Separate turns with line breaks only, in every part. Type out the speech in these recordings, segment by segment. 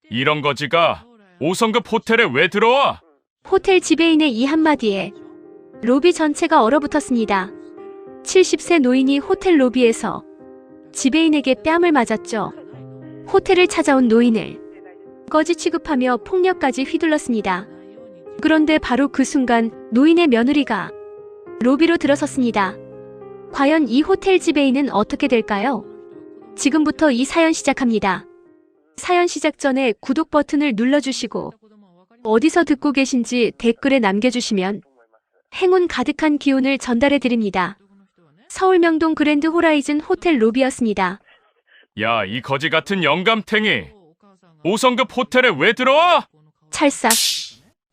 이런 거지가 5성급 호텔에 왜 들어와?
호텔 지배인의 이 한마디에 로비 전체가 얼어붙었습니다. 70세 노인이 호텔 로비에서 지배인에게 뺨을 맞았죠. 호텔을 찾아온 노인을 거지 취급하며 폭력까지 휘둘렀습니다. 그런데 바로 그 순간 노인의 며느리가 로비로 들어섰습니다. 과연 이 호텔 지배인은 어떻게 될까요? 지금부터 이 사연 시작합니다. 사연 시작 전에 구독 버튼을 눌러주시고 어디서 듣고 계신지 댓글에 남겨주시면 행운 가득한 기운을 전달해 드립니다. 서울 명동 그랜드 호라이즌 호텔 로비였습니다.
야, 이 거지 같은 영감탱이 5성급 호텔에 왜 들어와?
찰싹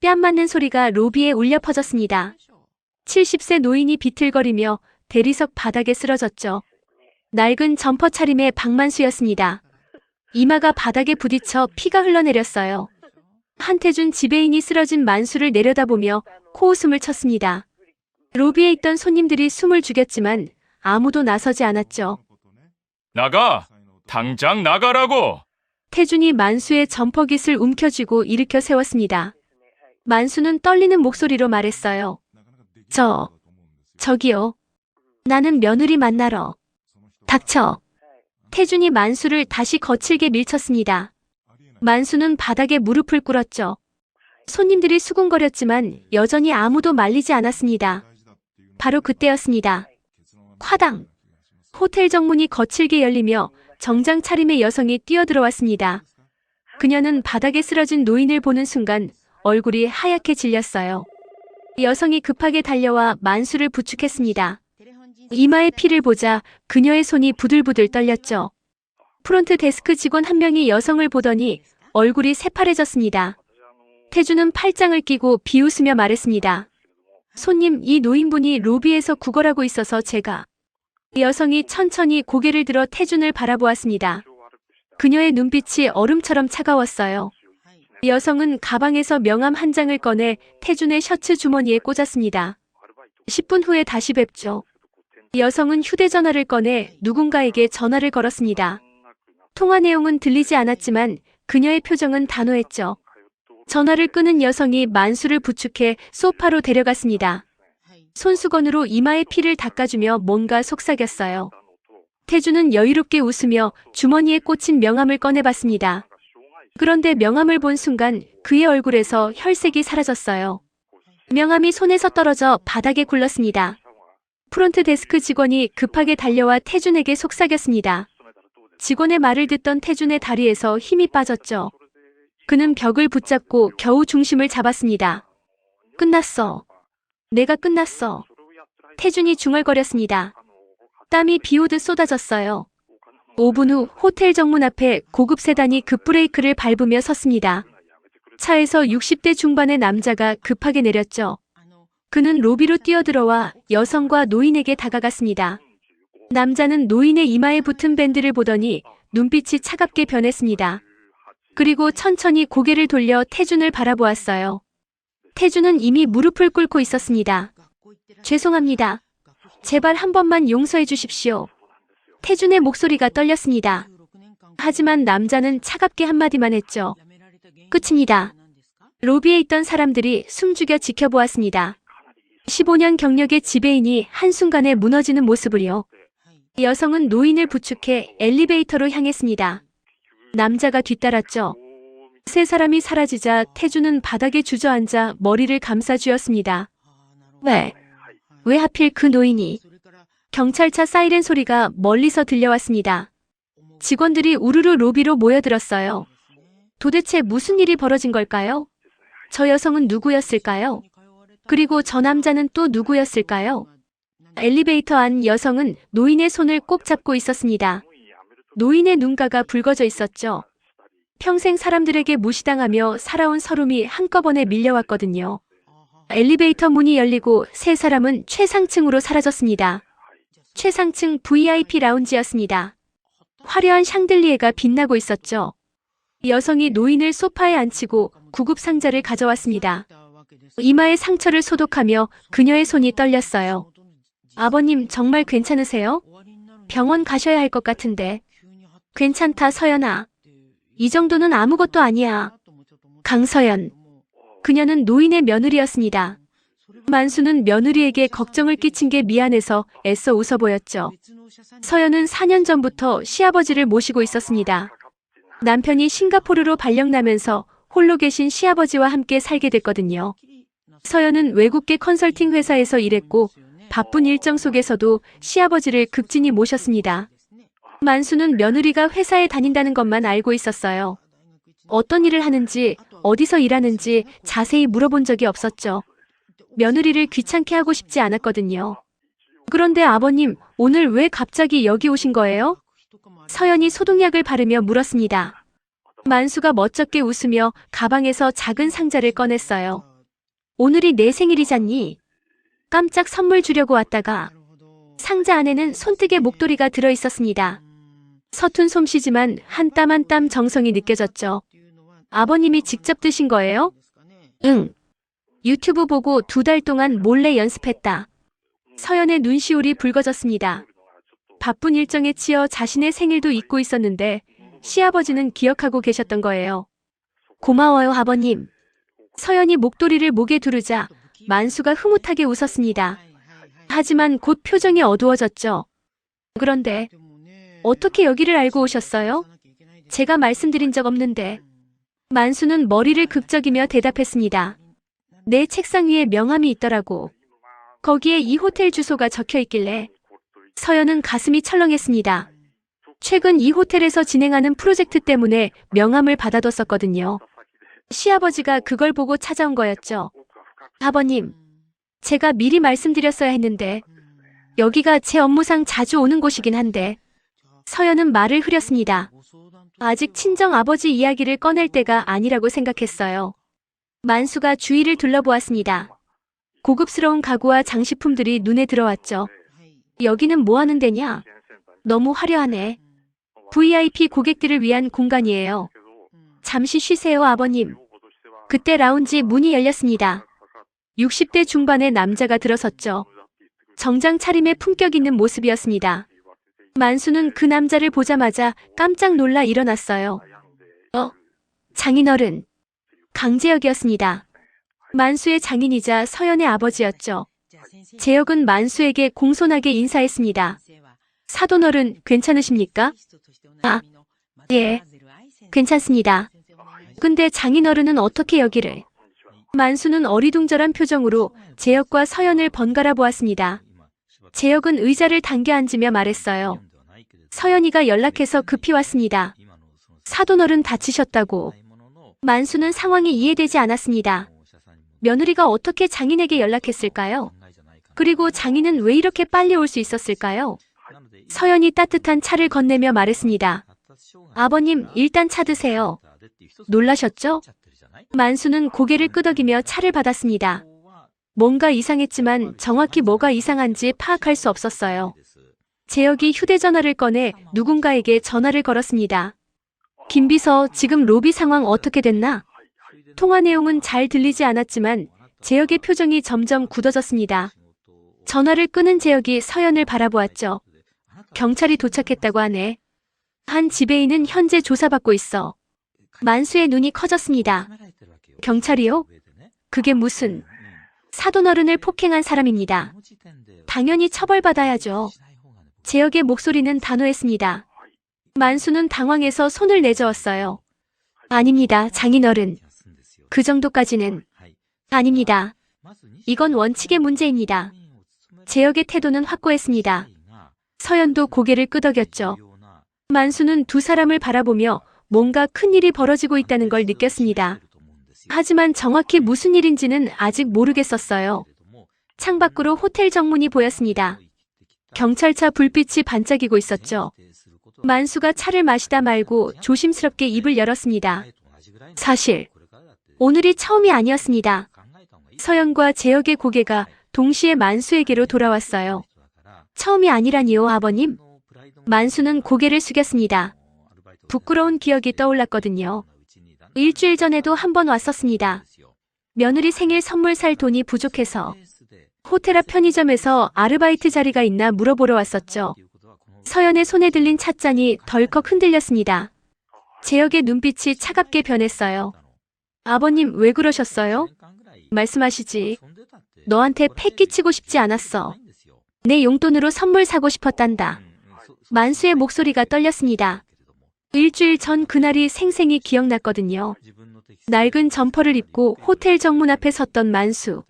뺨 맞는 소리가 로비에 울려 퍼졌습니다. 70세 노인이 비틀거리며 대리석 바닥에 쓰러졌죠. 낡은 점퍼 차림의 박만수였습니다. 이마가 바닥에 부딪혀 피가 흘러내렸어요. 한태준 지배인이 쓰러진 만수를 내려다보며 코웃음을 쳤습니다. 로비에 있던 손님들이 숨을 죽였지만 아무도 나서지 않았죠.
나가! 당장 나가라고!
태준이 만수의 점퍼깃을 움켜쥐고 일으켜 세웠습니다. 만수는 떨리는 목소리로 말했어요. 저기요. 나는 며느리 만나러. 닥쳐. 태준이 만수를 다시 거칠게 밀쳤습니다. 만수는 바닥에 무릎을 꿇었죠. 손님들이 수군거렸지만 여전히 아무도 말리지 않았습니다. 바로 그때였습니다. 화당. 호텔 정문이 거칠게 열리며 정장 차림의 여성이 뛰어들어왔습니다. 그녀는 바닥에 쓰러진 노인을 보는 순간 얼굴이 하얗게 질렸어요. 여성이 급하게 달려와 만수를 부축했습니다. 이마에 피를 보자 그녀의 손이 부들부들 떨렸죠. 프론트 데스크 직원 한 명이 여성을 보더니 얼굴이 새파래졌습니다. 태주는 팔짱을 끼고 비웃으며 말했습니다. 손님, 이 노인분이 로비에서 구걸하고 있어서 제가. 여성이 천천히 고개를 들어 태준을 바라보았습니다. 그녀의 눈빛이 얼음처럼 차가웠어요. 여성은 가방에서 명함 한 장을 꺼내 태준의 셔츠 주머니에 꽂았습니다. 10분 후에 다시 뵙죠. 여성은 휴대전화를 꺼내 누군가에게 전화를 걸었습니다. 통화 내용은 들리지 않았지만 그녀의 표정은 단호했죠. 전화를 끊은 여성이 만수를 부축해 소파로 데려갔습니다. 손수건으로 이마에 피를 닦아주며 뭔가 속삭였어요. 태주는 여유롭게 웃으며 주머니에 꽂힌 명함을 꺼내봤습니다. 그런데 명함을 본 순간 그의 얼굴에서 혈색이 사라졌어요. 명함이 손에서 떨어져 바닥에 굴렀습니다. 프론트 데스크 직원이 급하게 달려와 태준에게 속삭였습니다. 직원의 말을 듣던 태준의 다리에서 힘이 빠졌죠. 그는 벽을 붙잡고 겨우 중심을 잡았습니다. 끝났어. 내가 끝났어. 태준이 중얼거렸습니다. 땀이 비오듯 쏟아졌어요. 5분 후 호텔 정문 앞에 고급 세단이 급브레이크를 밟으며 섰습니다. 차에서 60대 중반의 남자가 급하게 내렸죠. 그는 로비로 뛰어들어와 여성과 노인에게 다가갔습니다. 남자는 노인의 이마에 붙은 밴드를 보더니 눈빛이 차갑게 변했습니다. 그리고 천천히 고개를 돌려 태준을 바라보았어요. 태준은 이미 무릎을 꿇고 있었습니다. 죄송합니다. 제발 한 번만 용서해 주십시오. 태준의 목소리가 떨렸습니다. 하지만 남자는 차갑게 한마디만 했죠. 끝입니다. 로비에 있던 사람들이 숨죽여 지켜보았습니다. 15년 경력의 지배인이 한순간에 무너지는 모습을요. 여성은 노인을 부축해 엘리베이터로 향했습니다. 남자가 뒤따랐죠. 세 사람이 사라지자 태주는 바닥에 주저앉아 머리를 감싸쥐었습니다. 왜 하필 그 노인이? 경찰차 사이렌 소리가 멀리서 들려왔습니다. 직원들이 우르르 로비로 모여들었어요. 도대체 무슨 일이 벌어진 걸까요? 저 여성은 누구였을까요? 그리고 저 남자는 또 누구였을까요? 엘리베이터 안 여성은 노인의 손을 꼭 잡고 있었습니다. 노인의 눈가가 붉어져 있었죠. 평생 사람들에게 무시당하며 살아온 서름이 한꺼번에 밀려왔거든요. 엘리베이터 문이 열리고 세 사람은 최상층으로 사라졌습니다. 최상층 VIP 라운지였습니다. 화려한 샹들리에가 빛나고 있었죠. 여성이 노인을 소파에 앉히고 구급 상자를 가져왔습니다. 이마의 상처를 소독하며 그녀의 손이 떨렸어요. 아버님 정말 괜찮으세요? 병원 가셔야 할 것 같은데. 괜찮다 서연아. 이 정도는 아무것도 아니야. 강서연. 그녀는 노인의 며느리였습니다. 만수는 며느리에게 걱정을 끼친 게 미안해서 애써 웃어 보였죠. 서연은 4년 전부터 시아버지를 모시고 있었습니다. 남편이 싱가포르로 발령나면서 홀로 계신 시아버지와 함께 살게 됐거든요. 서연은 외국계 컨설팅 회사에서 일했고 바쁜 일정 속에서도 시아버지를 극진히 모셨습니다. 만수는 며느리가 회사에 다닌다는 것만 알고 있었어요. 어떤 일을 하는지, 어디서 일하는지 자세히 물어본 적이 없었죠. 며느리를 귀찮게 하고 싶지 않았거든요. 그런데 아버님, 오늘 왜 갑자기 여기 오신 거예요? 서연이 소독약을 바르며 물었습니다. 만수가 멋쩍게 웃으며 가방에서 작은 상자를 꺼냈어요. 오늘이 내 생일이잖니? 깜짝 선물 주려고 왔다가 상자 안에는 손뜨개 목도리가 들어있었습니다. 서툰 솜씨지만 한 땀 한 땀 정성이 느껴졌죠. 아버님이 직접 드신 거예요? 응. 유튜브 보고 2달 동안 몰래 연습했다. 서연의 눈시울이 붉어졌습니다. 바쁜 일정에 치여 자신의 생일도 잊고 있었는데 시아버지는 기억하고 계셨던 거예요. 고마워요, 아버님. 서연이 목도리를 목에 두르자 만수가 흐뭇하게 웃었습니다. 하지만 곧 표정이 어두워졌죠. 그런데 어떻게 여기를 알고 오셨어요? 제가 말씀드린 적 없는데. 만수는 머리를 극적이며 대답했습니다. 내 책상 위에 명함이 있더라고. 거기에 이 호텔 주소가 적혀 있길래. 서연은 가슴이 철렁했습니다. 최근 이 호텔에서 진행하는 프로젝트 때문에 명함을 받아뒀었거든요. 시아버지가 그걸 보고 찾아온 거였죠. 아버님, 제가 미리 말씀드렸어야 했는데 여기가 제 업무상 자주 오는 곳이긴 한데. 서연은 말을 흐렸습니다. 아직 친정 아버지 이야기를 꺼낼 때가 아니라고 생각했어요. 만수가 주위를 둘러보았습니다. 고급스러운 가구와 장식품들이 눈에 들어왔죠. 여기는 뭐 하는 데냐? 너무 화려하네. VIP 고객들을 위한 공간이에요. 잠시 쉬세요, 아버님. 그때 라운지 문이 열렸습니다. 60대 중반의 남자가 들어섰죠. 정장 차림에 품격 있는 모습이었습니다. 만수는 그 남자를 보자마자 깜짝 놀라 일어났어요. 장인어른. 강재혁이었습니다. 만수의 장인이자 서연의 아버지였죠. 재혁은 만수에게 공손하게 인사했습니다. 사돈어른 괜찮으십니까? 예. 괜찮습니다. 근데 장인어른은 어떻게 여기를? 만수는 어리둥절한 표정으로 재혁과 서연을 번갈아 보았습니다. 재혁은 의자를 당겨 앉으며 말했어요. 서연이가 연락해서 급히 왔습니다. 사돈어른 다치셨다고. 만수는 상황이 이해되지 않았습니다. 며느리가 어떻게 장인에게 연락했을까요? 그리고 장인은 왜 이렇게 빨리 올 수 있었을까요? 서연이 따뜻한 차를 건네며 말했습니다. 아버님, 일단 차 드세요. 놀라셨죠? 만수는 고개를 끄덕이며 차를 받았습니다. 뭔가 이상했지만 정확히 뭐가 이상한지 파악할 수 없었어요. 재혁이 휴대전화를 꺼내 누군가에게 전화를 걸었습니다. 김비서, 지금 로비 상황 어떻게 됐나? 통화 내용은 잘 들리지 않았지만 재혁의 표정이 점점 굳어졌습니다. 전화를 끊은 재혁이 서연을 바라보았죠. 경찰이 도착했다고 하네. 한 지배인은 현재 조사받고 있어. 만수의 눈이 커졌습니다. 경찰이요? 그게 무슨... 사돈어른을 폭행한 사람입니다. 당연히 처벌받아야죠. 재혁의 목소리는 단호했습니다. 만수는 당황해서 손을 내저었어요. 아닙니다, 장인어른. 그 정도까지는. 아닙니다. 이건 원칙의 문제입니다. 재혁의 태도는 확고했습니다. 서연도 고개를 끄덕였죠. 만수는 두 사람을 바라보며 뭔가 큰일이 벌어지고 있다는 걸 느꼈습니다. 하지만 정확히 무슨 일인지는 아직 모르겠었어요. 창밖으로 호텔 정문이 보였습니다. 경찰차 불빛이 반짝이고 있었죠. 만수가 차를 마시다 말고 조심스럽게 입을 열었습니다. 사실 오늘이 처음이 아니었습니다. 서연과 재혁의 고개가 동시에 만수에게로 돌아왔어요. 처음이 아니라니요, 아버님? 만수는 고개를 숙였습니다. 부끄러운 기억이 떠올랐거든요. 일주일 전에도 한 번 왔었습니다. 며느리 생일 선물 살 돈이 부족해서 호텔 앞 편의점에서 아르바이트 자리가 있나 물어보러 왔었죠. 서연의 손에 들린 찻잔이 덜컥 흔들렸습니다. 재혁의 눈빛이 차갑게 변했어요. 아버님, 왜 그러셨어요? 말씀하시지. 너한테 패 끼치고 싶지 않았어. 내 용돈으로 선물 사고 싶었단다. 만수의 목소리가 떨렸습니다. 일주일 전 그날이 생생히 기억났거든요. 낡은 점퍼를 입고 호텔 정문 앞에 섰던 만수.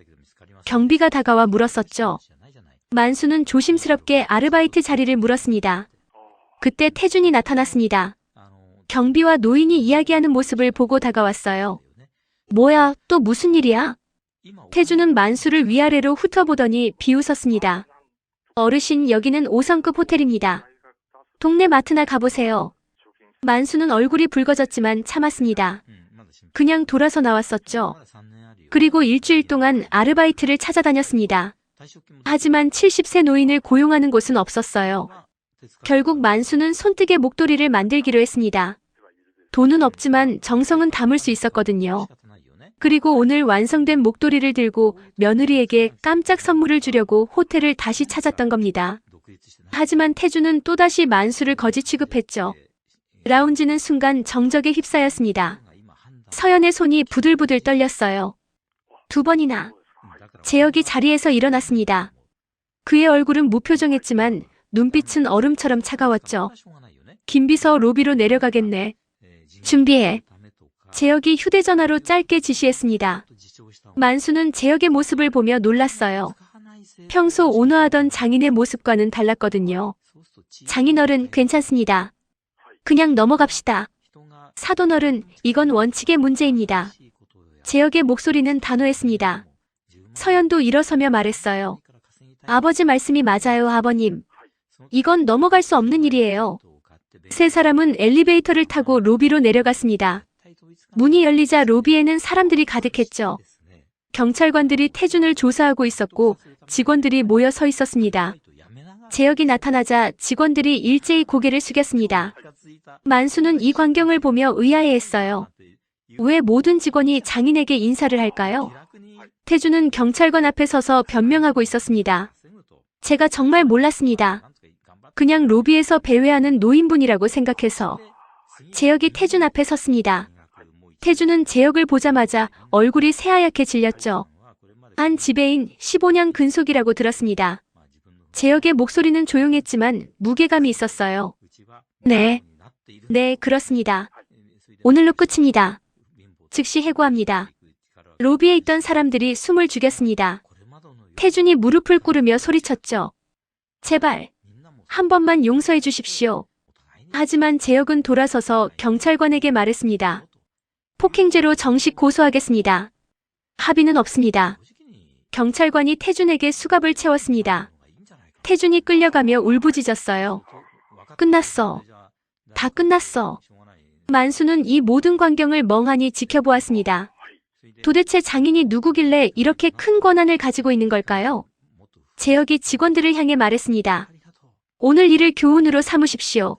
경비가 다가와 물었었죠. 만수는 조심스럽게 아르바이트 자리를 물었습니다. 그때 태준이 나타났습니다. 경비와 노인이 이야기하는 모습을 보고 다가왔어요. 뭐야, 또 무슨 일이야? 태준은 만수를 위아래로 훑어보더니 비웃었습니다. 어르신, 여기는 5성급 호텔입니다. 동네 마트나 가보세요. 만수는 얼굴이 붉어졌지만 참았습니다. 그냥 돌아서 나왔었죠. 그리고 일주일 동안 아르바이트를 찾아다녔습니다. 하지만 70세 노인을 고용하는 곳은 없었어요. 결국 만수는 손뜨개 목도리를 만들기로 했습니다. 돈은 없지만 정성은 담을 수 있었거든요. 그리고 오늘 완성된 목도리를 들고 며느리에게 깜짝 선물을 주려고 호텔을 다시 찾았던 겁니다. 하지만 태주는 또다시 만수를 거지 취급했죠. 라운지는 순간 정적에 휩싸였습니다. 서연의 손이 부들부들 떨렸어요. 2번이나. 재혁이 자리에서 일어났습니다. 그의 얼굴은 무표정했지만 눈빛은 얼음처럼 차가웠죠. 김비서 로비로 내려가겠네. 준비해. 재혁이 휴대전화로 짧게 지시했습니다. 만수는 재혁의 모습을 보며 놀랐어요. 평소 온화하던 장인의 모습과는 달랐거든요. 장인어른, 괜찮습니다. 그냥 넘어갑시다. 사돈어른, 이건 원칙의 문제입니다. 재혁의 목소리는 단호했습니다. 서연도 일어서며 말했어요. 아버지 말씀이 맞아요, 아버님. 이건 넘어갈 수 없는 일이에요. 세 사람은 엘리베이터를 타고 로비로 내려갔습니다. 문이 열리자 로비에는 사람들이 가득했죠. 경찰관들이 태준을 조사하고 있었고 직원들이 모여 서 있었습니다. 재혁이 나타나자 직원들이 일제히 고개를 숙였습니다. 만수는 이 광경을 보며 의아해했어요. 왜 모든 직원이 장인에게 인사를 할까요? 태준은 경찰관 앞에 서서 변명하고 있었습니다. 제가 정말 몰랐습니다. 그냥 로비에서 배회하는 노인분이라고 생각해서. 재혁이 태준 앞에 섰습니다. 태준은 재혁을 보자마자 얼굴이 새하얗게 질렸죠. 한 지배인 15년 근속이라고 들었습니다. 재혁의 목소리는 조용했지만 무게감이 있었어요. 네, 그렇습니다. 오늘로 끝입니다. 즉시 해고합니다. 로비에 있던 사람들이 숨을 죽였습니다. 태준이 무릎을 꿇으며 소리쳤죠. 제발, 한 번만 용서해 주십시오. 하지만 재혁은 돌아서서 경찰관에게 말했습니다. 폭행죄로 정식 고소하겠습니다. 합의는 없습니다. 경찰관이 태준에게 수갑을 채웠습니다. 태준이 끌려가며 울부짖었어요. 끝났어. 다 끝났어. 만수는 이 모든 광경을 멍하니 지켜보았습니다. 도대체 장인이 누구길래 이렇게 큰 권한을 가지고 있는 걸까요? 재혁이 직원들을 향해 말했습니다. 오늘 일을 교훈으로 삼으십시오.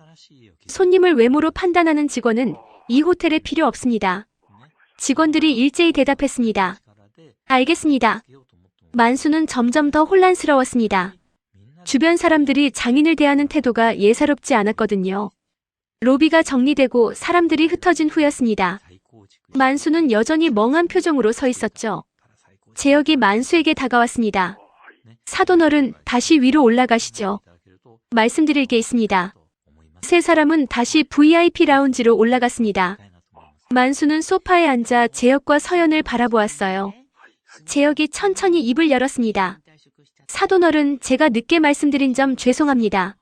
손님을 외모로 판단하는 직원은 이 호텔에 필요 없습니다. 직원들이 일제히 대답했습니다. 알겠습니다. 만수는 점점 더 혼란스러웠습니다. 주변 사람들이 장인을 대하는 태도가 예사롭지 않았거든요. 로비가 정리되고 사람들이 흩어진 후였습니다. 만수는 여전히 멍한 표정으로 서 있었죠. 재혁이 만수에게 다가왔습니다. 사돈어른, 다시 위로 올라가시죠. 말씀드릴 게 있습니다. 세 사람은 다시 VIP 라운지로 올라갔습니다. 만수는 소파에 앉아 재혁과 서연을 바라보았어요. 재혁이 천천히 입을 열었습니다. 사돈어른, 제가 늦게 말씀드린 점 죄송합니다.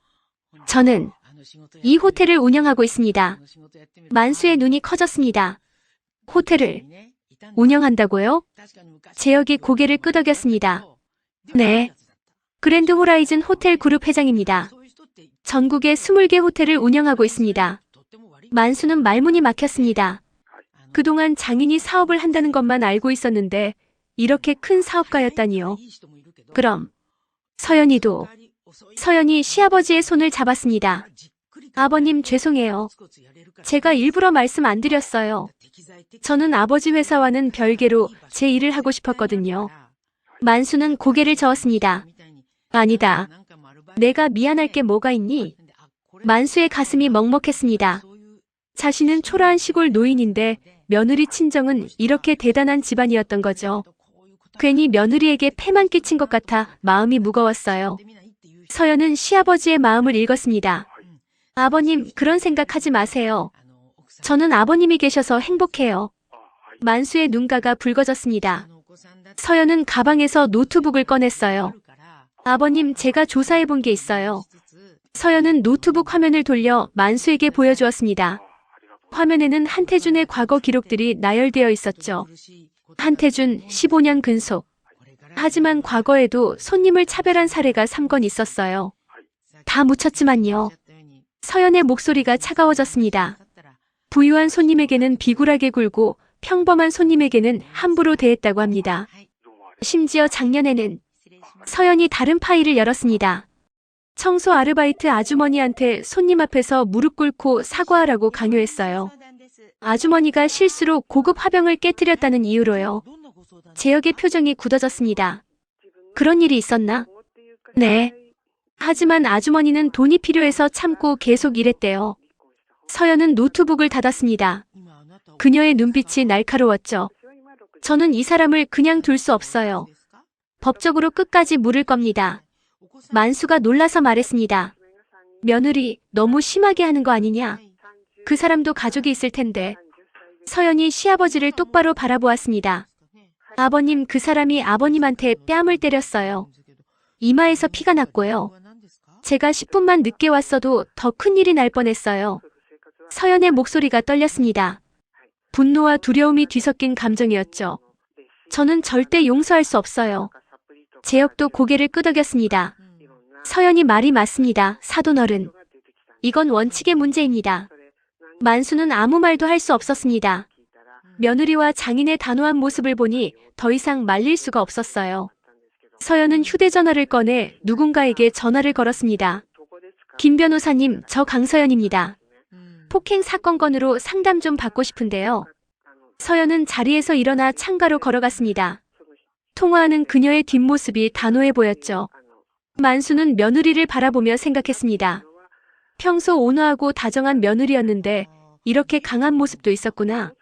저는 이 호텔을 운영하고 있습니다. 만수의 눈이 커졌습니다. 호텔을 운영한다고요? 재혁이 고개를 끄덕였습니다. 네. 그랜드 호라이즌 호텔 그룹 회장입니다. 전국에 20개 호텔을 운영하고 있습니다. 만수는 말문이 막혔습니다. 그동안 장인이 사업을 한다는 것만 알고 있었는데 이렇게 큰 사업가였다니요. 그럼 서연이 시아버지의 손을 잡았습니다. 아버님, 죄송해요. 제가 일부러 말씀 안 드렸어요. 저는 아버지 회사와는 별개로 제 일을 하고 싶었거든요. 만수는 고개를 저었습니다. 아니다. 내가 미안할 게 뭐가 있니? 만수의 가슴이 먹먹했습니다. 자신은 초라한 시골 노인인데 며느리 친정은 이렇게 대단한 집안이었던 거죠. 괜히 며느리에게 패만 끼친 것 같아 마음이 무거웠어요. 서연은 시아버지의 마음을 읽었습니다. 아버님, 그런 생각하지 마세요. 저는 아버님이 계셔서 행복해요. 만수의 눈가가 붉어졌습니다. 서연은 가방에서 노트북을 꺼냈어요. 아버님, 제가 조사해 본 게 있어요. 서연은 노트북 화면을 돌려 만수에게 보여주었습니다. 화면에는 한태준의 과거 기록들이 나열되어 있었죠. 한태준 15년 근속. 하지만 과거에도 손님을 차별한 사례가 3건 있었어요. 다 묻혔지만요. 서연의 목소리가 차가워졌습니다. 부유한 손님에게는 비굴하게 굴고 평범한 손님에게는 함부로 대했다고 합니다. 심지어 작년에는 서연이 다른 파일을 열었습니다. 청소 아르바이트 아주머니한테 손님 앞에서 무릎 꿇고 사과하라고 강요했어요. 아주머니가 실수로 고급 화병을 깨뜨렸다는 이유로요. 재혁의 표정이 굳어졌습니다. 그런 일이 있었나? 네. 하지만 아주머니는 돈이 필요해서 참고 계속 일했대요. 서연은 노트북을 닫았습니다. 그녀의 눈빛이 날카로웠죠. 저는 이 사람을 그냥 둘 수 없어요. 법적으로 끝까지 물을 겁니다. 만수가 놀라서 말했습니다. 며느리, 너무 심하게 하는 거 아니냐? 그 사람도 가족이 있을 텐데. 서연이 시아버지를 똑바로 바라보았습니다. 아버님, 그 사람이 아버님한테 뺨을 때렸어요. 이마에서 피가 났고요. 제가 10분만 늦게 왔어도 더 큰일이 날 뻔했어요. 서연의 목소리가 떨렸습니다. 분노와 두려움이 뒤섞인 감정이었죠. 저는 절대 용서할 수 없어요. 재혁도 고개를 끄덕였습니다. 서연이 말이 맞습니다. 사돈어른. 이건 원칙의 문제입니다. 만수는 아무 말도 할 수 없었습니다. 며느리와 장인의 단호한 모습을 보니 더 이상 말릴 수가 없었어요. 서연은 휴대전화를 꺼내 누군가에게 전화를 걸었습니다. 김 변호사님, 저 강서연입니다. 폭행 사건 건으로 상담 좀 받고 싶은데요. 서연은 자리에서 일어나 창가로 걸어갔습니다. 통화하는 그녀의 뒷모습이 단호해 보였죠. 만수는 며느리를 바라보며 생각했습니다. 평소 온화하고 다정한 며느리였는데 이렇게 강한 모습도 있었구나.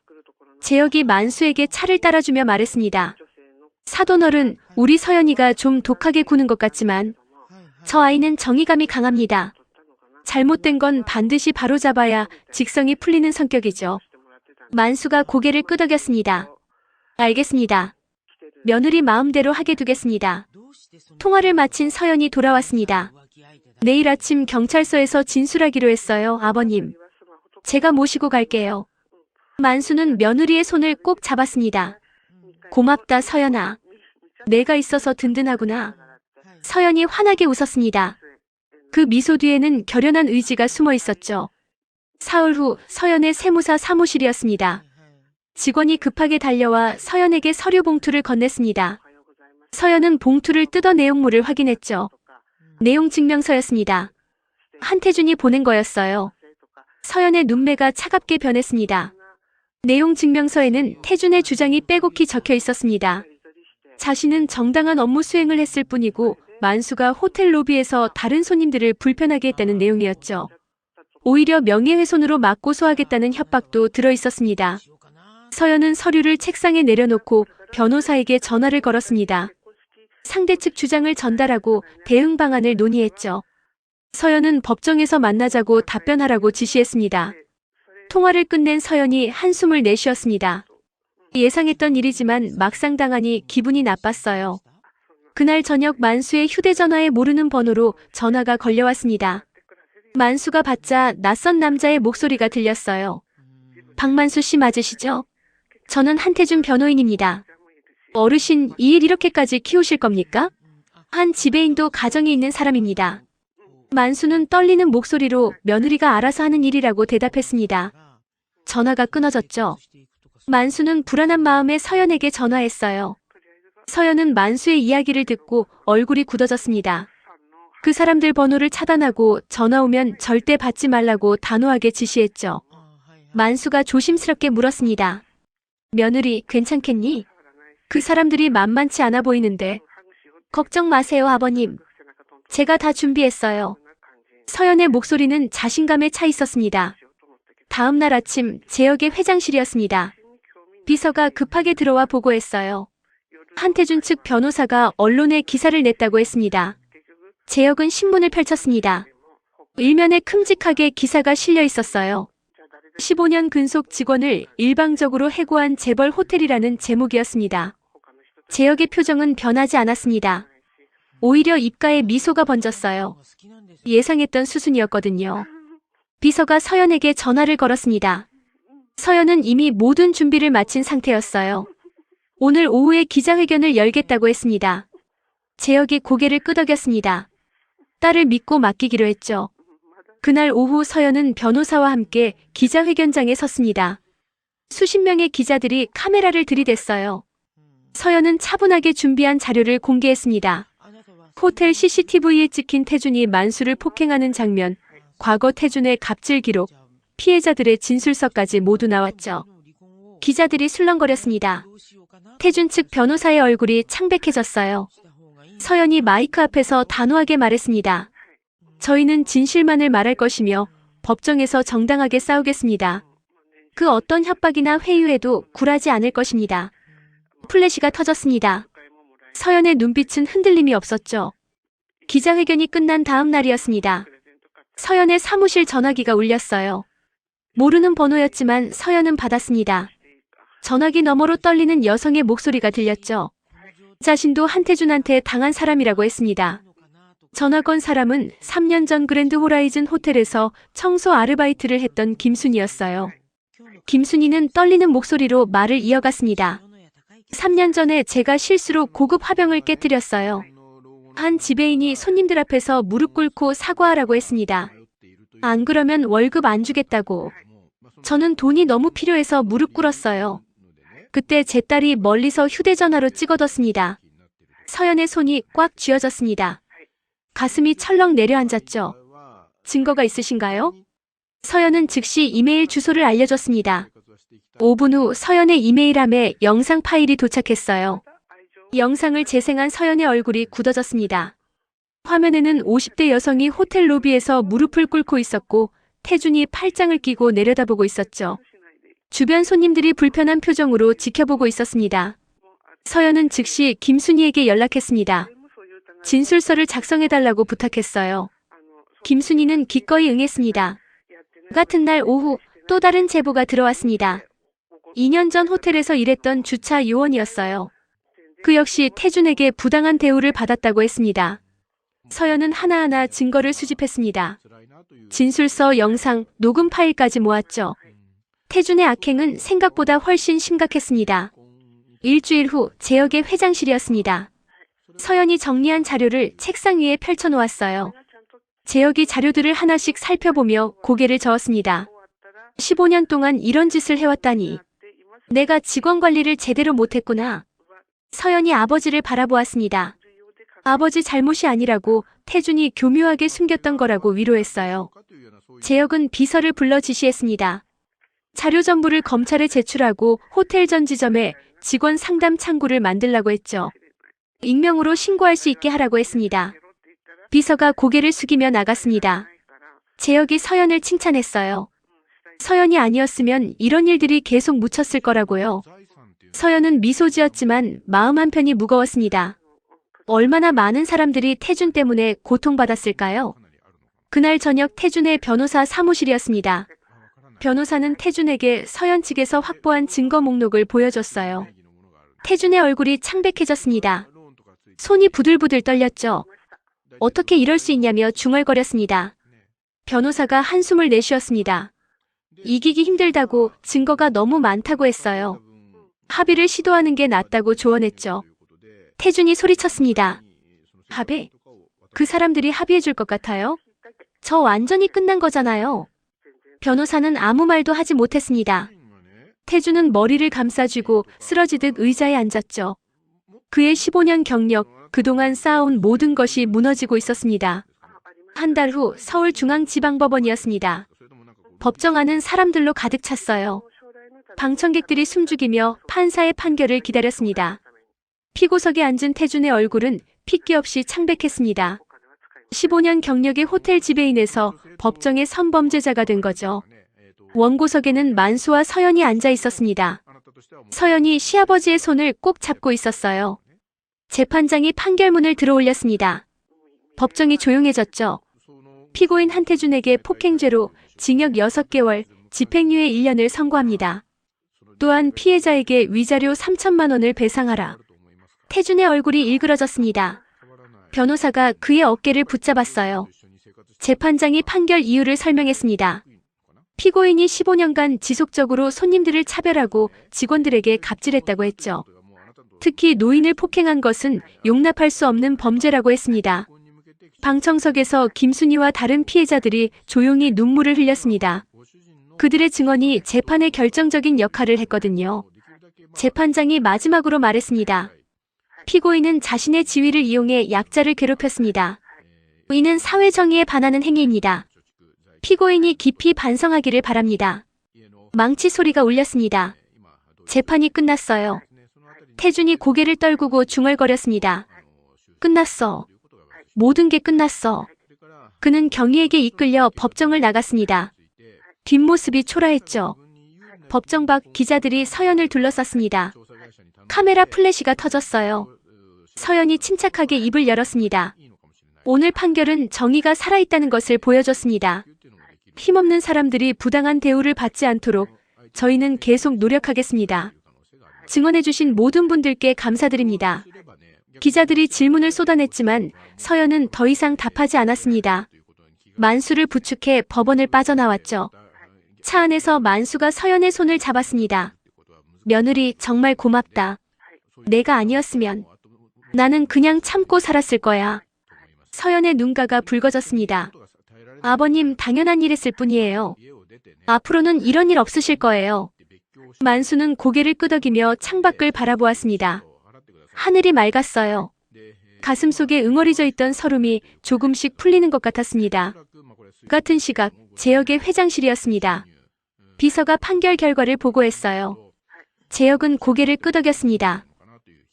재혁이 만수에게 차를 따라주며 말했습니다. 사돈어른, 우리 서연이가 좀 독하게 구는 것 같지만 저 아이는 정의감이 강합니다. 잘못된 건 반드시 바로잡아야 직성이 풀리는 성격이죠. 만수가 고개를 끄덕였습니다. 알겠습니다. 며느리 마음대로 하게 두겠습니다. 통화를 마친 서연이 돌아왔습니다. 내일 아침 경찰서에서 진술하기로 했어요, 아버님. 제가 모시고 갈게요. 만수는 며느리의 손을 꼭 잡았습니다. 고맙다, 서연아. 내가 있어서 든든하구나. 서연이 환하게 웃었습니다. 그 미소 뒤에는 결연한 의지가 숨어 있었죠. 사흘 후 서연의 세무사 사무실이었습니다. 직원이 급하게 달려와 서연에게 서류 봉투를 건넸습니다. 서연은 봉투를 뜯어 내용물을 확인했죠. 내용 증명서였습니다. 한태준이 보낸 거였어요. 서연의 눈매가 차갑게 변했습니다. 내용 증명서에는 태준의 주장이 빼곡히 적혀 있었습니다. 자신은 정당한 업무 수행을 했을 뿐이고 만수가 호텔 로비에서 다른 손님들을 불편하게 했다는 내용이었죠. 오히려 명예훼손으로 맞고소하겠다는 협박도 들어 있었습니다. 서연은 서류를 책상에 내려놓고 변호사에게 전화를 걸었습니다. 상대 측 주장을 전달하고 대응 방안을 논의했죠. 서연은 법정에서 만나자고 답변하라고 지시했습니다. 통화를 끝낸 서연이 한숨을 내쉬었습니다. 예상했던 일이지만 막상 당하니 기분이 나빴어요. 그날 저녁 만수의 휴대전화에 모르는 번호로 전화가 걸려왔습니다. 만수가 받자 낯선 남자의 목소리가 들렸어요. 박만수 씨 맞으시죠? 저는 한태준 변호인입니다. 어르신, 이 일 이렇게까지 키우실 겁니까? 한 지배인도 가정이 있는 사람입니다. 만수는 떨리는 목소리로 며느리가 알아서 하는 일이라고 대답했습니다. 전화가 끊어졌죠. 만수는 불안한 마음에 서연에게 전화했어요. 서연은 만수의 이야기를 듣고 얼굴이 굳어졌습니다. 그 사람들 번호를 차단하고 전화 오면 절대 받지 말라고 단호하게 지시했죠. 만수가 조심스럽게 물었습니다. 며느리, 괜찮겠니? 그 사람들이 만만치 않아 보이는데. 걱정 마세요, 아버님. 제가 다 준비했어요. 서연의 목소리는 자신감에 차 있었습니다. 다음 날 아침 재혁의 회장실이었습니다. 비서가 급하게 들어와 보고했어요. 한태준 측 변호사가 언론에 기사를 냈다고 했습니다. 재혁은 신문을 펼쳤습니다. 일면에 큼직하게 기사가 실려 있었어요. 15년 근속 직원을 일방적으로 해고한 재벌 호텔이라는 제목이었습니다. 재혁의 표정은 변하지 않았습니다. 오히려 입가에 미소가 번졌어요. 예상했던 수순이었거든요. 비서가 서연에게 전화를 걸었습니다. 서연은 이미 모든 준비를 마친 상태였어요. 오늘 오후에 기자회견을 열겠다고 했습니다. 재혁이 고개를 끄덕였습니다. 딸을 믿고 맡기기로 했죠. 그날 오후 서연은 변호사와 함께 기자회견장에 섰습니다. 수십 명의 기자들이 카메라를 들이댔어요. 서연은 차분하게 준비한 자료를 공개했습니다. 호텔 CCTV에 찍힌 태준이 만수를 폭행하는 장면, 과거 태준의 갑질 기록, 피해자들의 진술서까지 모두 나왔죠. 기자들이 술렁거렸습니다. 태준 측 변호사의 얼굴이 창백해졌어요. 서연이 마이크 앞에서 단호하게 말했습니다. 저희는 진실만을 말할 것이며 법정에서 정당하게 싸우겠습니다. 그 어떤 협박이나 회유에도 굴하지 않을 것입니다. 플래시가 터졌습니다. 서연의 눈빛은 흔들림이 없었죠. 기자회견이 끝난 다음 날이었습니다. 서연의 사무실 전화기가 울렸어요. 모르는 번호였지만 서연은 받았습니다. 전화기 너머로 떨리는 여성의 목소리가 들렸죠. 자신도 한태준한테 당한 사람이라고 했습니다. 전화 건 사람은 3년 전 그랜드 호라이즌 호텔에서 청소 아르바이트를 했던 김순이였어요. 김순이는 떨리는 목소리로 말을 이어갔습니다. 3년 전에 제가 실수로 고급 화병을 깨뜨렸어요. 한 지배인이 손님들 앞에서 무릎 꿇고 사과하라고 했습니다. 안 그러면 월급 안 주겠다고. 저는 돈이 너무 필요해서 무릎 꿇었어요. 그때 제 딸이 멀리서 휴대전화로 찍어뒀습니다. 서연의 손이 꽉 쥐어졌습니다. 가슴이 철렁 내려앉았죠. 증거가 있으신가요? 서연은 즉시 이메일 주소를 알려줬습니다. 5분 후 서연의 이메일함에 영상 파일이 도착했어요. 영상을 재생한 서연의 얼굴이 굳어졌습니다. 화면에는 50대 여성이 호텔 로비에서 무릎을 꿇고 있었고 태준이 팔짱을 끼고 내려다보고 있었죠. 주변 손님들이 불편한 표정으로 지켜보고 있었습니다. 서연은 즉시 김순희에게 연락했습니다. 진술서를 작성해달라고 부탁했어요. 김순희는 기꺼이 응했습니다. 같은 날 오후 또 다른 제보가 들어왔습니다. 2년 전 호텔에서 일했던 주차 요원이었어요. 그 역시 태준에게 부당한 대우를 받았다고 했습니다. 서연은 하나하나 증거를 수집했습니다. 진술서, 영상, 녹음 파일까지 모았죠. 태준의 악행은 생각보다 훨씬 심각했습니다. 일주일 후 재혁의 회장실이었습니다. 서연이 정리한 자료를 책상 위에 펼쳐놓았어요. 재혁이 자료들을 하나씩 살펴보며 고개를 저었습니다. 15년 동안 이런 짓을 해왔다니. 내가 직원 관리를 제대로 못했구나. 서연이 아버지를 바라보았습니다. 아버지 잘못이 아니라고 태준이 교묘하게 숨겼던 거라고 위로했어요. 재혁은 비서를 불러 지시했습니다. 자료 전부를 검찰에 제출하고 호텔 전 지점에 직원 상담 창구를 만들라고 했죠. 익명으로 신고할 수 있게 하라고 했습니다. 비서가 고개를 숙이며 나갔습니다. 재혁이 서연을 칭찬했어요. 서연이 아니었으면 이런 일들이 계속 묻혔을 거라고요. 서연은 미소 지었지만 마음 한편이 무거웠습니다. 얼마나 많은 사람들이 태준 때문에 고통받았을까요? 그날 저녁 태준의 변호사 사무실이었습니다. 변호사는 태준에게 서연 측에서 확보한 증거 목록을 보여줬어요. 태준의 얼굴이 창백해졌습니다. 손이 부들부들 떨렸죠. 어떻게 이럴 수 있냐며 중얼거렸습니다. 변호사가 한숨을 내쉬었습니다. 이기기 힘들다고 증거가 너무 많다고 했어요. 합의를 시도하는 게 낫다고 조언했죠. 태준이 소리쳤습니다. 합의? 그 사람들이 합의해 줄 것 같아요? 저 완전히 끝난 거잖아요. 변호사는 아무 말도 하지 못했습니다. 태준은 머리를 감싸쥐고 쓰러지듯 의자에 앉았죠. 그의 15년 경력, 그동안 쌓아온 모든 것이 무너지고 있었습니다. 한 달 후 서울중앙지방법원이었습니다. 법정 안은 사람들로 가득 찼어요. 방청객들이 숨죽이며 판사의 판결을 기다렸습니다. 피고석에 앉은 태준의 얼굴은 핏기 없이 창백했습니다. 15년 경력의 호텔 지배인에서 법정의 선범죄자가 된 거죠. 원고석에는 만수와 서연이 앉아 있었습니다. 서연이 시아버지의 손을 꼭 잡고 있었어요. 재판장이 판결문을 들어올렸습니다. 법정이 조용해졌죠. 피고인 한태준에게 폭행죄로 징역 6개월, 집행유예 1년을 선고합니다. 또한 피해자에게 위자료 3천만 원을 배상하라. 태준의 얼굴이 일그러졌습니다. 변호사가 그의 어깨를 붙잡았어요. 재판장이 판결 이유를 설명했습니다. 피고인이 15년간 지속적으로 손님들을 차별하고 직원들에게 갑질했다고 했죠. 특히 노인을 폭행한 것은 용납할 수 없는 범죄라고 했습니다. 방청석에서 김순희와 다른 피해자들이 조용히 눈물을 흘렸습니다. 그들의 증언이 재판에 결정적인 역할을 했거든요. 재판장이 마지막으로 말했습니다. 피고인은 자신의 지위를 이용해 약자를 괴롭혔습니다. 이는 사회정의에 반하는 행위입니다. 피고인이 깊이 반성하기를 바랍니다. 망치 소리가 울렸습니다. 재판이 끝났어요. 태준이 고개를 떨구고 중얼거렸습니다. 끝났어. 모든 게 끝났어. 그는 경위에게 이끌려 법정을 나갔습니다. 뒷모습이 초라했죠. 법정 밖 기자들이 서연을 둘러쌌습니다. 카메라 플래시가 터졌어요. 서연이 침착하게 입을 열었습니다. 오늘 판결은 정의가 살아있다는 것을 보여줬습니다. 힘없는 사람들이 부당한 대우를 받지 않도록 저희는 계속 노력하겠습니다. 증언해주신 모든 분들께 감사드립니다. 기자들이 질문을 쏟아냈지만 서연은 더 이상 답하지 않았습니다. 만수를 부축해 법원을 빠져나왔죠. 차 안에서 만수가 서연의 손을 잡았습니다. 며느리 정말 고맙다. 내가 아니었으면 나는 그냥 참고 살았을 거야. 서연의 눈가가 붉어졌습니다. 아버님 당연한 일 했을 뿐이에요. 앞으로는 이런 일 없으실 거예요. 만수는 고개를 끄덕이며 창밖을 바라보았습니다. 하늘이 맑았어요. 가슴속에 응어리져 있던 서름이 조금씩 풀리는 것 같았습니다. 같은 시각 재혁의 회장실이었습니다. 비서가 판결 결과를 보고했어요. 재혁은 고개를 끄덕였습니다.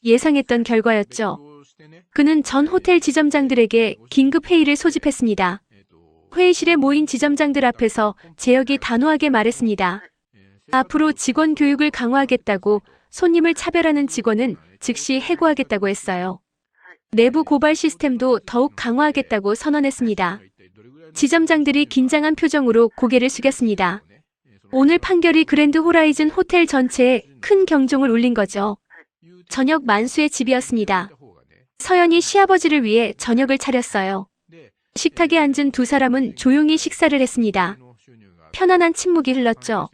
예상했던 결과였죠. 그는 전 호텔 지점장들에게 긴급 회의를 소집했습니다. 회의실에 모인 지점장들 앞에서 재혁이 단호하게 말했습니다. 앞으로 직원 교육을 강화하겠다고 손님을 차별하는 직원은 즉시 해고하겠다고 했어요. 내부 고발 시스템도 더욱 강화하겠다고 선언했습니다. 지점장들이 긴장한 표정으로 고개를 숙였습니다. 오늘 판결이 그랜드 호라이즌 호텔 전체에 큰 경종을 울린 거죠. 저녁 만수의 집이었습니다. 서연이 시아버지를 위해 저녁을 차렸어요. 식탁에 앉은 두 사람은 조용히 식사를 했습니다. 편안한 침묵이 흘렀죠.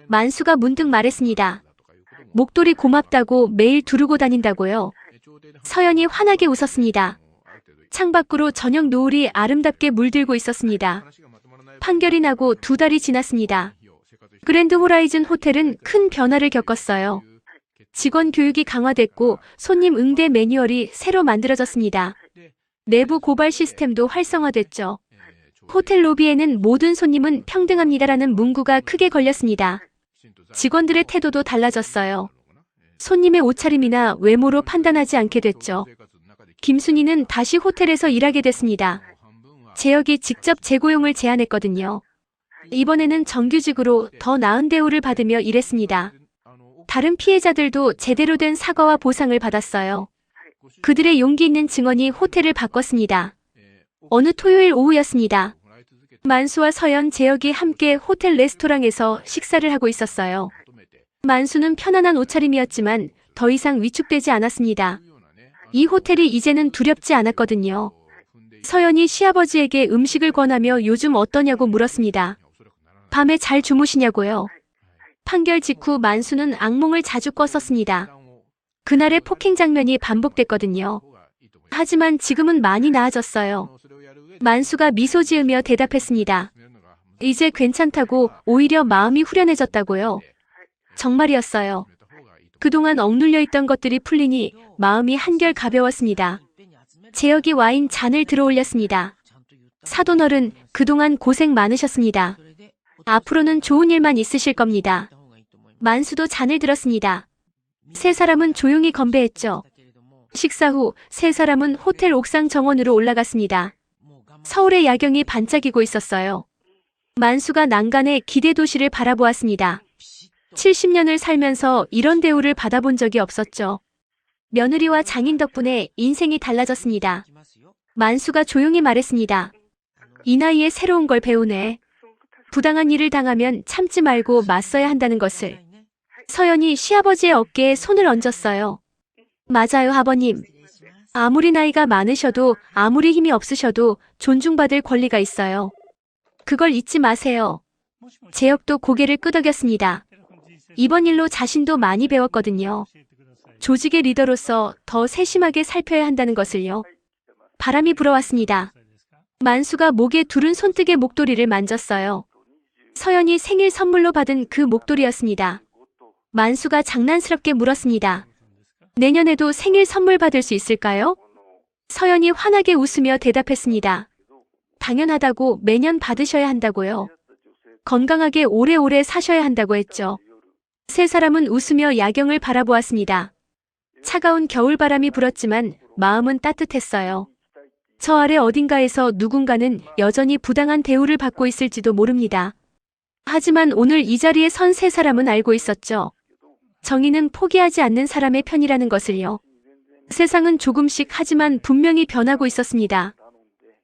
만수가 문득 말했습니다. 목도리 고맙다고 매일 두르고 다닌다고요. 서연이 환하게 웃었습니다. 창밖으로 저녁 노을이 아름답게 물들고 있었습니다. 판결이 나고 2달이 지났습니다. 그랜드 호라이즌 호텔은 큰 변화를 겪었어요. 직원 교육이 강화됐고 손님 응대 매뉴얼이 새로 만들어졌습니다. 내부 고발 시스템도 활성화됐죠. 호텔 로비에는 모든 손님은 평등합니다라는 문구가 크게 걸렸습니다. 직원들의 태도도 달라졌어요. 손님의 옷차림이나 외모로 판단하지 않게 됐죠. 김순희는 다시 호텔에서 일하게 됐습니다. 재혁이 직접 재고용을 제안했거든요. 이번에는 정규직으로 더 나은 대우를 받으며 일했습니다. 다른 피해자들도 제대로 된 사과와 보상을 받았어요. 그들의 용기 있는 증언이 호텔을 바꿨습니다. 어느 토요일 오후였습니다. 만수와 서연, 재혁이 함께 호텔 레스토랑에서 식사를 하고 있었어요. 만수는 편안한 옷차림이었지만 더 이상 위축되지 않았습니다. 이 호텔이 이제는 두렵지 않았거든요. 서연이 시아버지에게 음식을 권하며 요즘 어떠냐고 물었습니다. 밤에 잘 주무시냐고요. 판결 직후 만수는 악몽을 자주 꿨었습니다. 그날의 폭행 장면이 반복됐거든요. 하지만 지금은 많이 나아졌어요. 만수가 미소 지으며 대답했습니다. 이제 괜찮다고 오히려 마음이 후련해졌다고요. 정말이었어요. 그동안 억눌려 있던 것들이 풀리니 마음이 한결 가벼웠습니다. 재혁이 와인 잔을 들어올렸습니다. 사돈어른, 그동안 고생 많으셨습니다. 앞으로는 좋은 일만 있으실 겁니다. 만수도 잔을 들었습니다. 세 사람은 조용히 건배했죠. 식사 후 세 사람은 호텔 옥상 정원으로 올라갔습니다. 서울의 야경이 반짝이고 있었어요. 만수가 난간에 기대도시를 바라보았습니다. 70년을 살면서 이런 대우를 받아본 적이 없었죠. 며느리와 장인 덕분에 인생이 달라졌습니다. 만수가 조용히 말했습니다. 이 나이에 새로운 걸 배우네. 부당한 일을 당하면 참지 말고 맞서야 한다는 것을. 서연이 시아버지의 어깨에 손을 얹었어요. 맞아요, 아버님. 아무리 나이가 많으셔도 아무리 힘이 없으셔도 존중받을 권리가 있어요. 그걸 잊지 마세요. 재혁도 고개를 끄덕였습니다. 이번 일로 자신도 많이 배웠거든요. 조직의 리더로서 더 세심하게 살펴야 한다는 것을요. 바람이 불어왔습니다. 만수가 목에 두른 손뜨개 목도리를 만졌어요. 서연이 생일 선물로 받은 그 목도리였습니다. 만수가 장난스럽게 물었습니다. 내년에도 생일 선물 받을 수 있을까요? 서연이 환하게 웃으며 대답했습니다. 당연하다고. 매년 받으셔야 한다고요. 건강하게 오래오래 사셔야 한다고 했죠. 세 사람은 웃으며 야경을 바라보았습니다. 차가운 겨울바람이 불었지만 마음은 따뜻했어요. 저 아래 어딘가에서 누군가는 여전히 부당한 대우를 받고 있을지도 모릅니다. 하지만 오늘 이 자리에 선 세 사람은 알고 있었죠. 정의는 포기하지 않는 사람의 편이라는 것을요. 세상은 조금씩 하지만 분명히 변하고 있었습니다.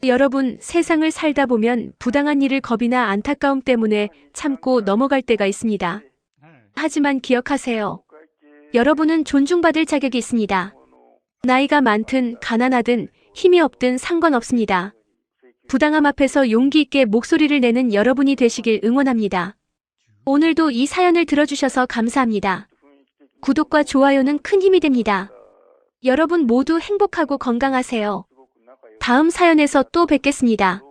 여러분, 세상을 살다 보면 부당한 일을 겁이나 안타까움 때문에 참고 넘어갈 때가 있습니다. 하지만 기억하세요. 여러분은 존중받을 자격이 있습니다. 나이가 많든 가난하든 힘이 없든 상관없습니다. 부당함 앞에서 용기 있게 목소리를 내는 여러분이 되시길 응원합니다. 오늘도 이 사연을 들어주셔서 감사합니다. 구독과 좋아요는 큰 힘이 됩니다. 여러분 모두 행복하고 건강하세요. 다음 사연에서 또 뵙겠습니다.